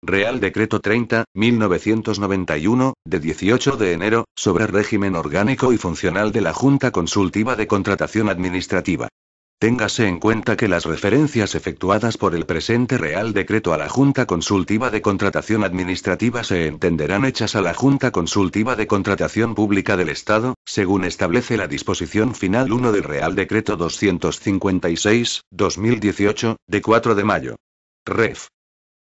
Real Decreto 30.1991, de 18 de enero, sobre régimen orgánico y funcional de la Junta Consultiva de Contratación Administrativa. Téngase en cuenta que las referencias efectuadas por el presente Real Decreto a la Junta Consultiva de Contratación Administrativa se entenderán hechas a la Junta Consultiva de Contratación Pública del Estado, según establece la disposición final 1 del Real Decreto 256/2018, de 4 de mayo. Ref.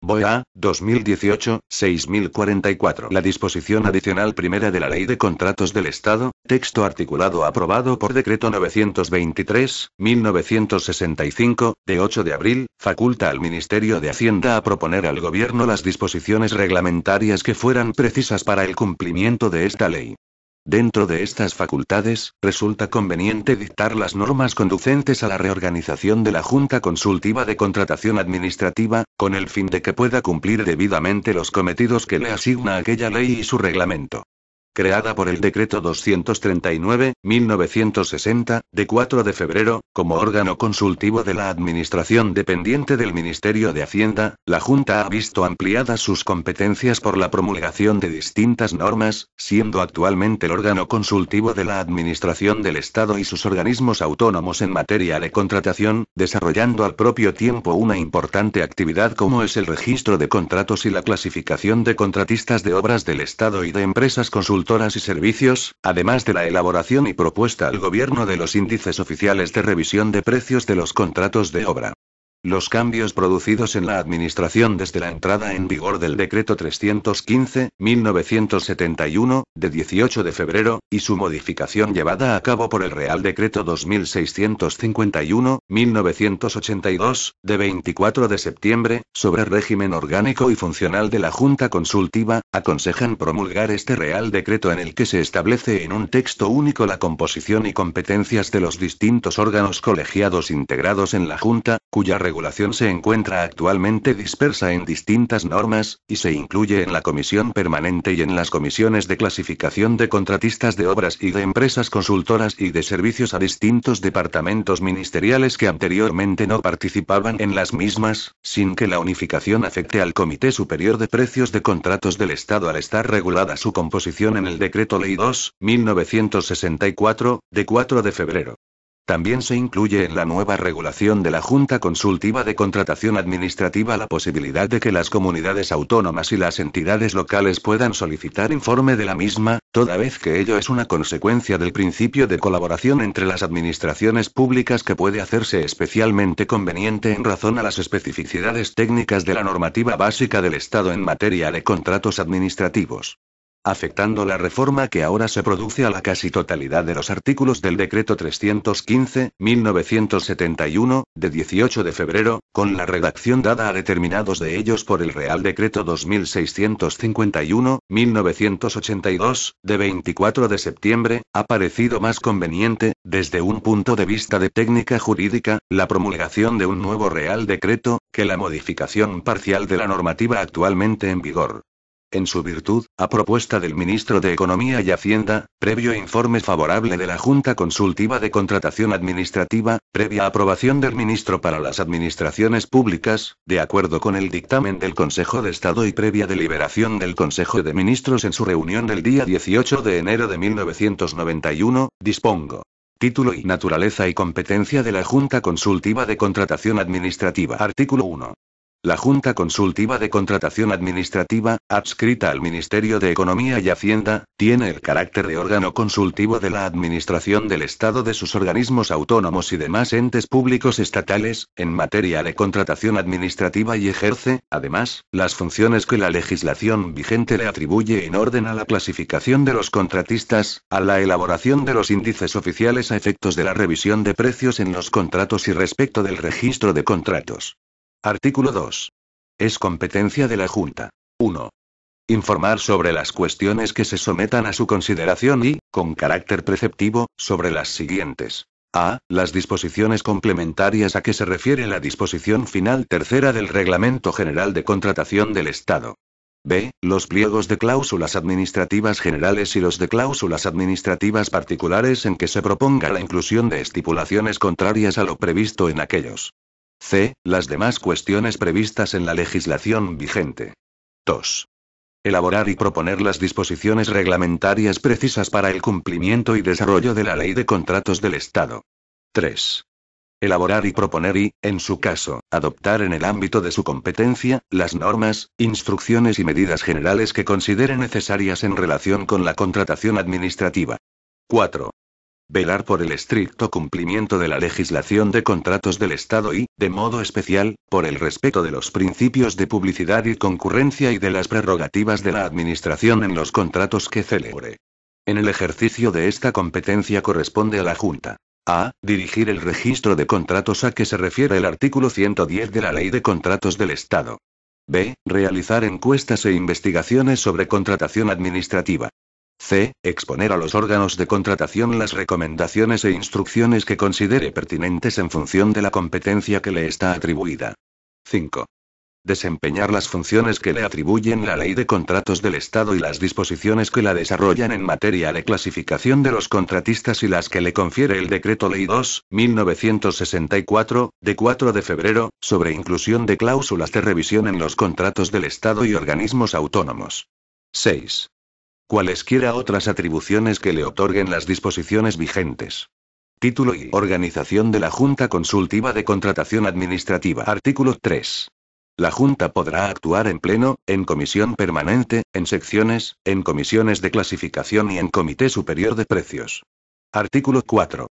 BOEA, 2018, 6044. La disposición adicional primera de la Ley de Contratos del Estado, texto articulado aprobado por Decreto 923/1965, de 8 de abril, faculta al Ministerio de Hacienda a proponer al Gobierno las disposiciones reglamentarias que fueran precisas para el cumplimiento de esta ley. Dentro de estas facultades, resulta conveniente dictar las normas conducentes a la reorganización de la Junta Consultiva de Contratación Administrativa, con el fin de que pueda cumplir debidamente los cometidos que le asigna aquella ley y su reglamento. Creada por el Decreto 239/1960, de 4 de febrero, como órgano consultivo de la Administración dependiente del Ministerio de Hacienda, la Junta ha visto ampliadas sus competencias por la promulgación de distintas normas, siendo actualmente el órgano consultivo de la Administración del Estado y sus organismos autónomos en materia de contratación, desarrollando al propio tiempo una importante actividad como es el registro de contratos y la clasificación de contratistas de obras del Estado y de empresas consultoras y servicios, además de la elaboración y propuesta al Gobierno de los índices oficiales de revisión de precios de los contratos de obra. Los cambios producidos en la Administración desde la entrada en vigor del Decreto 315/1971, de 18 de febrero, y su modificación llevada a cabo por el Real Decreto 2651/1982, de 24 de septiembre, sobre régimen orgánico y funcional de la Junta Consultiva, aconsejan promulgar este Real Decreto en el que se establece en un texto único la composición y competencias de los distintos órganos colegiados integrados en la Junta, cuya regulación se encuentra actualmente dispersa en distintas normas, y se incluye en la Comisión Permanente y en las comisiones de clasificación de contratistas de obras y de empresas consultoras y de servicios a distintos departamentos ministeriales que anteriormente no participaban en las mismas, sin que la unificación afecte al Comité Superior de Precios de Contratos del Estado al estar regulada su composición en el Decreto Ley 2/1964, de 4 de febrero. También se incluye en la nueva regulación de la Junta Consultiva de Contratación Administrativa la posibilidad de que las comunidades autónomas y las entidades locales puedan solicitar informe de la misma, toda vez que ello es una consecuencia del principio de colaboración entre las administraciones públicas que puede hacerse especialmente conveniente en razón a las especificidades técnicas de la normativa básica del Estado en materia de contratos administrativos. Afectando la reforma que ahora se produce a la casi totalidad de los artículos del Decreto 315/1971, de 18 de febrero, con la redacción dada a determinados de ellos por el Real Decreto 2651/1982, de 24 de septiembre, ha parecido más conveniente, desde un punto de vista de técnica jurídica, la promulgación de un nuevo Real Decreto, que la modificación parcial de la normativa actualmente en vigor. En su virtud, a propuesta del Ministro de Economía y Hacienda, previo informe favorable de la Junta Consultiva de Contratación Administrativa, previa aprobación del Ministro para las Administraciones Públicas, de acuerdo con el dictamen del Consejo de Estado y previa deliberación del Consejo de Ministros en su reunión del día 18 de enero de 1991, dispongo. Título y naturaleza y competencia de la Junta Consultiva de Contratación Administrativa. Artículo 1. La Junta Consultiva de Contratación Administrativa, adscrita al Ministerio de Economía y Hacienda, tiene el carácter de órgano consultivo de la Administración del Estado de sus organismos autónomos y demás entes públicos estatales, en materia de contratación administrativa y ejerce, además, las funciones que la legislación vigente le atribuye en orden a la clasificación de los contratistas, a la elaboración de los índices oficiales a efectos de la revisión de precios en los contratos y respecto del registro de contratos. Artículo 2. Es competencia de la Junta. 1. Informar sobre las cuestiones que se sometan a su consideración y, con carácter preceptivo, sobre las siguientes. A. Las disposiciones complementarias a que se refiere la disposición final tercera del Reglamento General de Contratación del Estado. B. Los pliegos de cláusulas administrativas generales y los de cláusulas administrativas particulares en que se proponga la inclusión de estipulaciones contrarias a lo previsto en aquellos. C. Las demás cuestiones previstas en la legislación vigente. 2. Elaborar y proponer las disposiciones reglamentarias precisas para el cumplimiento y desarrollo de la Ley de Contratos del Estado. 3. Elaborar y proponer y, en su caso, adoptar en el ámbito de su competencia, las normas, instrucciones y medidas generales que considere necesarias en relación con la contratación administrativa. 4. Velar por el estricto cumplimiento de la legislación de contratos del Estado y, de modo especial, por el respeto de los principios de publicidad y concurrencia y de las prerrogativas de la Administración en los contratos que celebre. En el ejercicio de esta competencia corresponde a la Junta: a. Dirigir el registro de contratos a que se refiere el artículo 110 de la Ley de Contratos del Estado. b. Realizar encuestas e investigaciones sobre contratación administrativa. c. Exponer a los órganos de contratación las recomendaciones e instrucciones que considere pertinentes en función de la competencia que le está atribuida. 5. Desempeñar las funciones que le atribuyen la Ley de Contratos del Estado y las disposiciones que la desarrollan en materia de clasificación de los contratistas y las que le confiere el Decreto Ley 2.1964, de 4 de febrero, sobre inclusión de cláusulas de revisión en los contratos del Estado y organismos autónomos. 6. Cualesquiera otras atribuciones que le otorguen las disposiciones vigentes. Título y organización de la Junta Consultiva de Contratación Administrativa. Artículo 3. La Junta podrá actuar en pleno, en comisión permanente, en secciones, en comisiones de clasificación y en comité superior de precios. Artículo 4.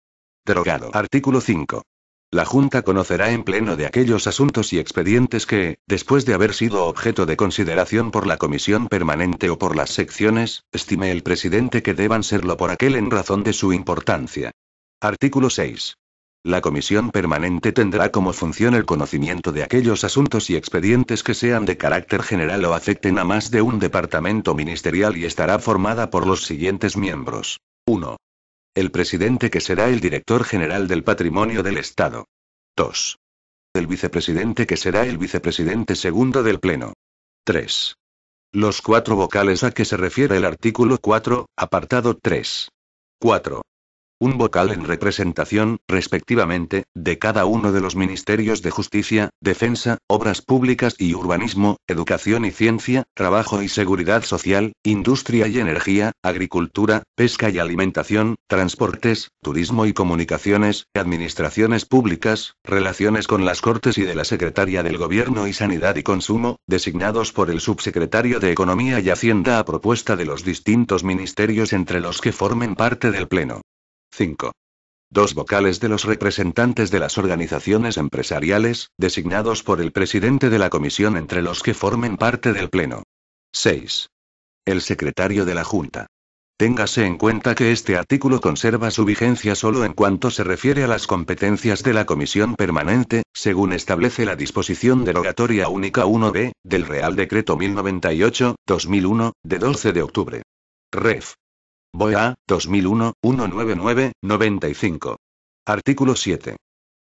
Derogado. Artículo 5. La Junta conocerá en pleno de aquellos asuntos y expedientes que, después de haber sido objeto de consideración por la comisión permanente o por las secciones, estime el presidente que deban serlo por aquel en razón de su importancia. Artículo 6. La comisión permanente tendrá como función el conocimiento de aquellos asuntos y expedientes que sean de carácter general o afecten a más de un departamento ministerial y estará formada por los siguientes miembros. 1. El presidente, que será el director general del patrimonio del Estado. 2. El vicepresidente, que será el vicepresidente segundo del Pleno. 3. Los 4 vocales a que se refiere el artículo 4, apartado 3. 4. Un vocal en representación, respectivamente, de cada uno de los ministerios de Justicia, Defensa, Obras Públicas y Urbanismo, Educación y Ciencia, Trabajo y Seguridad Social, Industria y Energía, Agricultura, Pesca y Alimentación, Transportes, Turismo y Comunicaciones, Administraciones Públicas, Relaciones con las Cortes y de la Secretaría del Gobierno y Sanidad y Consumo, designados por el subsecretario de Economía y Hacienda a propuesta de los distintos ministerios entre los que formen parte del Pleno. 5. 2 vocales de los representantes de las organizaciones empresariales, designados por el presidente de la comisión entre los que formen parte del Pleno. 6. El secretario de la Junta. Téngase en cuenta que este artículo conserva su vigencia solo en cuanto se refiere a las competencias de la comisión permanente, según establece la disposición derogatoria única 1b, del Real Decreto 1098/2001, de 12 de octubre. Ref. BOE-A, 2001, 199, 95. Artículo 7.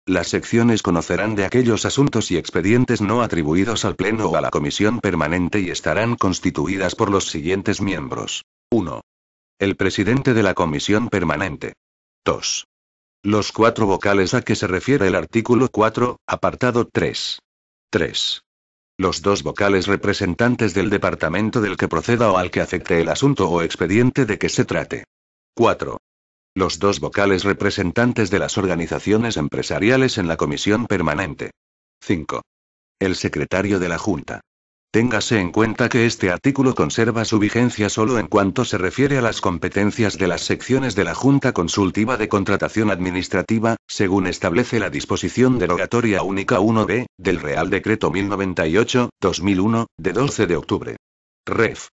Las secciones conocerán de aquellos asuntos y expedientes no atribuidos al Pleno o a la Comisión Permanente y estarán constituidas por los siguientes miembros. 1. El presidente de la Comisión Permanente. 2. Los 4 vocales a que se refiere el artículo 4, apartado 3. 3. Los 2 vocales representantes del departamento del que proceda o al que afecte el asunto o expediente de que se trate. 4. Los 2 vocales representantes de las organizaciones empresariales en la comisión permanente. 5. El secretario de la Junta. Téngase en cuenta que este artículo conserva su vigencia solo en cuanto se refiere a las competencias de las secciones de la Junta Consultiva de Contratación Administrativa, según establece la disposición derogatoria única 1b, del Real Decreto 1098/2001, de 12 de octubre. Ref.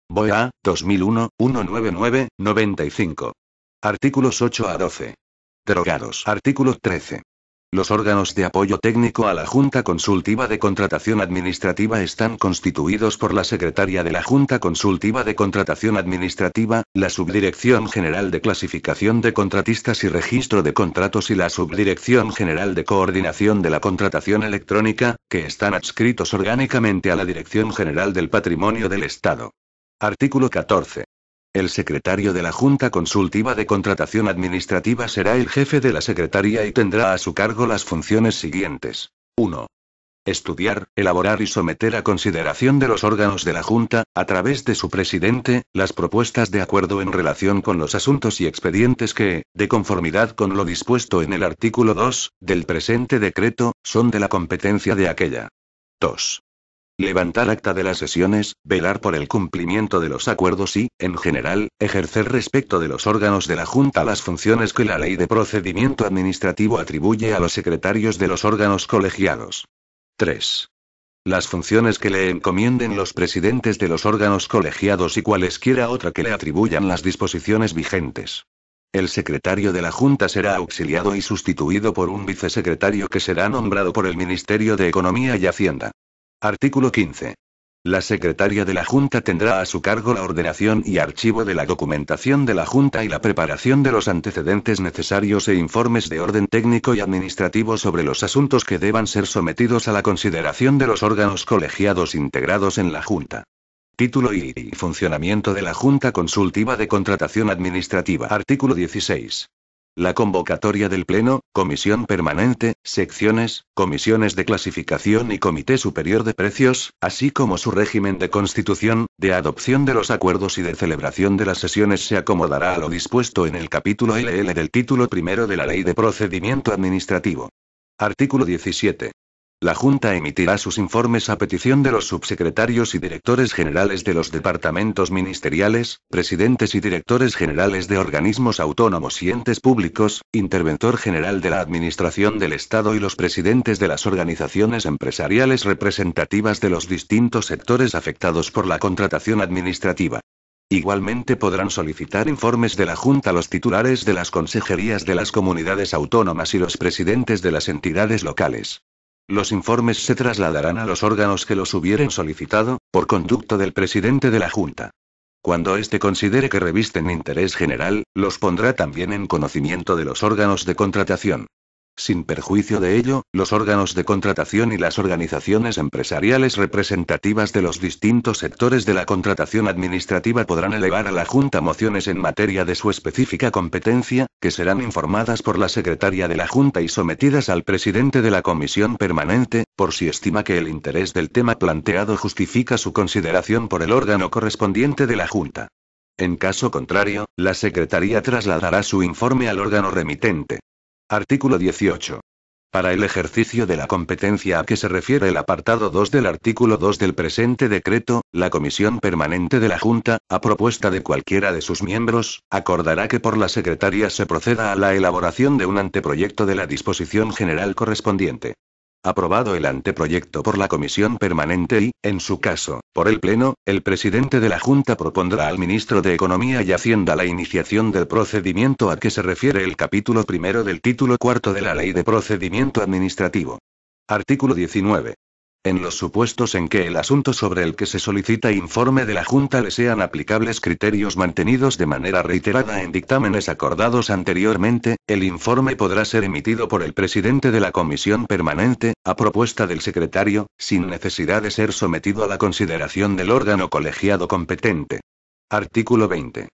BOE-A, 2001, 199, 95. Artículos 8 a 12. Derogados. Artículo 13. Los órganos de apoyo técnico a la Junta Consultiva de Contratación Administrativa están constituidos por la Secretaría de la Junta Consultiva de Contratación Administrativa, la Subdirección General de Clasificación de Contratistas y Registro de Contratos y la Subdirección General de Coordinación de la Contratación Electrónica, que están adscritos orgánicamente a la Dirección General del Patrimonio del Estado. Artículo 14. El secretario de la Junta Consultiva de Contratación Administrativa será el jefe de la Secretaría y tendrá a su cargo las funciones siguientes. 1. Estudiar, elaborar y someter a consideración de los órganos de la Junta, a través de su presidente, las propuestas de acuerdo en relación con los asuntos y expedientes que, de conformidad con lo dispuesto en el artículo 2, del presente decreto, son de la competencia de aquella. 2. Levantar acta de las sesiones, velar por el cumplimiento de los acuerdos y, en general, ejercer respecto de los órganos de la Junta las funciones que la Ley de Procedimiento Administrativo atribuye a los secretarios de los órganos colegiados. 3. Las funciones que le encomienden los presidentes de los órganos colegiados y cualesquiera otra que le atribuyan las disposiciones vigentes. El secretario de la Junta será auxiliado y sustituido por un vicesecretario que será nombrado por el Ministerio de Economía y Hacienda. Artículo 15. La secretaria de la Junta tendrá a su cargo la ordenación y archivo de la documentación de la Junta y la preparación de los antecedentes necesarios e informes de orden técnico y administrativo sobre los asuntos que deban ser sometidos a la consideración de los órganos colegiados integrados en la Junta. Título y funcionamiento de la Junta Consultiva de Contratación Administrativa. Artículo 16. La convocatoria del Pleno, Comisión Permanente, secciones, comisiones de clasificación y Comité Superior de Precios, así como su régimen de constitución, de adopción de los acuerdos y de celebración de las sesiones se acomodará a lo dispuesto en el capítulo LL del título primero de la Ley de Procedimiento Administrativo. Artículo 17. La Junta emitirá sus informes a petición de los subsecretarios y directores generales de los departamentos ministeriales, presidentes y directores generales de organismos autónomos y entes públicos, interventor general de la Administración del Estado y los presidentes de las organizaciones empresariales representativas de los distintos sectores afectados por la contratación administrativa. Igualmente podrán solicitar informes de la Junta los titulares de las consejerías de las comunidades autónomas y los presidentes de las entidades locales. Los informes se trasladarán a los órganos que los hubieren solicitado, por conducto del presidente de la Junta. Cuando éste considere que revisten interés general, los pondrá también en conocimiento de los órganos de contratación. Sin perjuicio de ello, los órganos de contratación y las organizaciones empresariales representativas de los distintos sectores de la contratación administrativa podrán elevar a la Junta mociones en materia de su específica competencia, que serán informadas por la secretaria de la Junta y sometidas al presidente de la Comisión Permanente, por si estima que el interés del tema planteado justifica su consideración por el órgano correspondiente de la Junta. En caso contrario, la secretaría trasladará su informe al órgano remitente. Artículo 18. Para el ejercicio de la competencia a que se refiere el apartado 2 del artículo 2 del presente decreto, la Comisión Permanente de la Junta, a propuesta de cualquiera de sus miembros, acordará que por la Secretaría se proceda a la elaboración de un anteproyecto de la disposición general correspondiente. Aprobado el anteproyecto por la Comisión Permanente y, en su caso, por el Pleno, el presidente de la Junta propondrá al ministro de Economía y Hacienda la iniciación del procedimiento a que se refiere el capítulo primero del título cuarto de la Ley de Procedimiento Administrativo. Artículo 19. En los supuestos en que el asunto sobre el que se solicita informe de la Junta le sean aplicables criterios mantenidos de manera reiterada en dictámenes acordados anteriormente, el informe podrá ser emitido por el presidente de la Comisión Permanente, a propuesta del secretario, sin necesidad de ser sometido a la consideración del órgano colegiado competente. Artículo 20.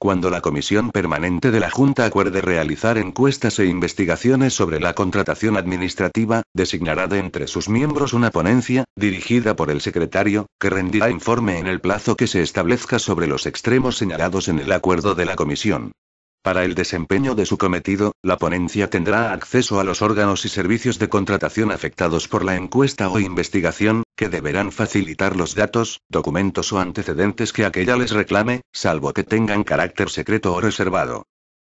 Cuando la Comisión Permanente de la Junta acuerde realizar encuestas e investigaciones sobre la contratación administrativa, designará de entre sus miembros una ponencia, dirigida por el secretario, que rendirá informe en el plazo que se establezca sobre los extremos señalados en el acuerdo de la Comisión. Para el desempeño de su cometido, la ponencia tendrá acceso a los órganos y servicios de contratación afectados por la encuesta o investigación, que deberán facilitar los datos, documentos o antecedentes que aquella les reclame, salvo que tengan carácter secreto o reservado.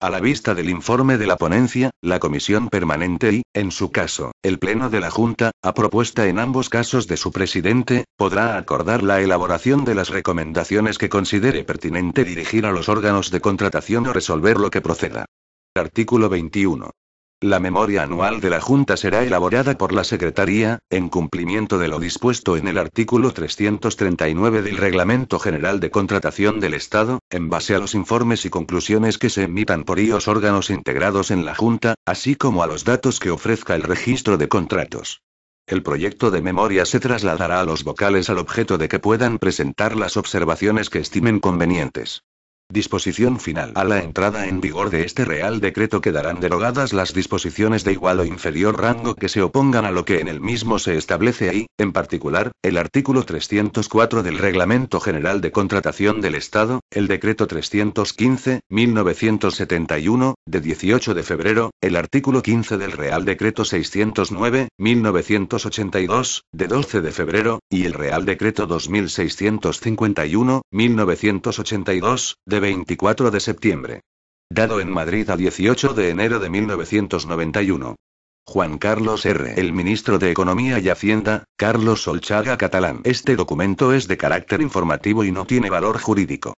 A la vista del informe de la ponencia, la Comisión Permanente y, en su caso, el Pleno de la Junta, a propuesta en ambos casos de su presidente, podrá acordar la elaboración de las recomendaciones que considere pertinente dirigir a los órganos de contratación o resolver lo que proceda. Artículo 21. La memoria anual de la Junta será elaborada por la Secretaría, en cumplimiento de lo dispuesto en el artículo 339 del Reglamento General de Contratación del Estado, en base a los informes y conclusiones que se emitan por los órganos integrados en la Junta, así como a los datos que ofrezca el registro de contratos. El proyecto de memoria se trasladará a los vocales al objeto de que puedan presentar las observaciones que estimen convenientes. Disposición final. A la entrada en vigor de este Real Decreto quedarán derogadas las disposiciones de igual o inferior rango que se opongan a lo que en el mismo se establece ahí, en particular, el artículo 304 del Reglamento General de Contratación del Estado, el Decreto 315/1971, de 18 de febrero, el artículo 15 del Real Decreto 609/1982, de 12 de febrero, y el Real Decreto 2651/1982, de 24 de septiembre. Dado en Madrid a 18 de enero de 1991. Juan Carlos R. El ministro de Economía y Hacienda, Carlos Solchaga Catalán. Este documento es de carácter informativo y no tiene valor jurídico.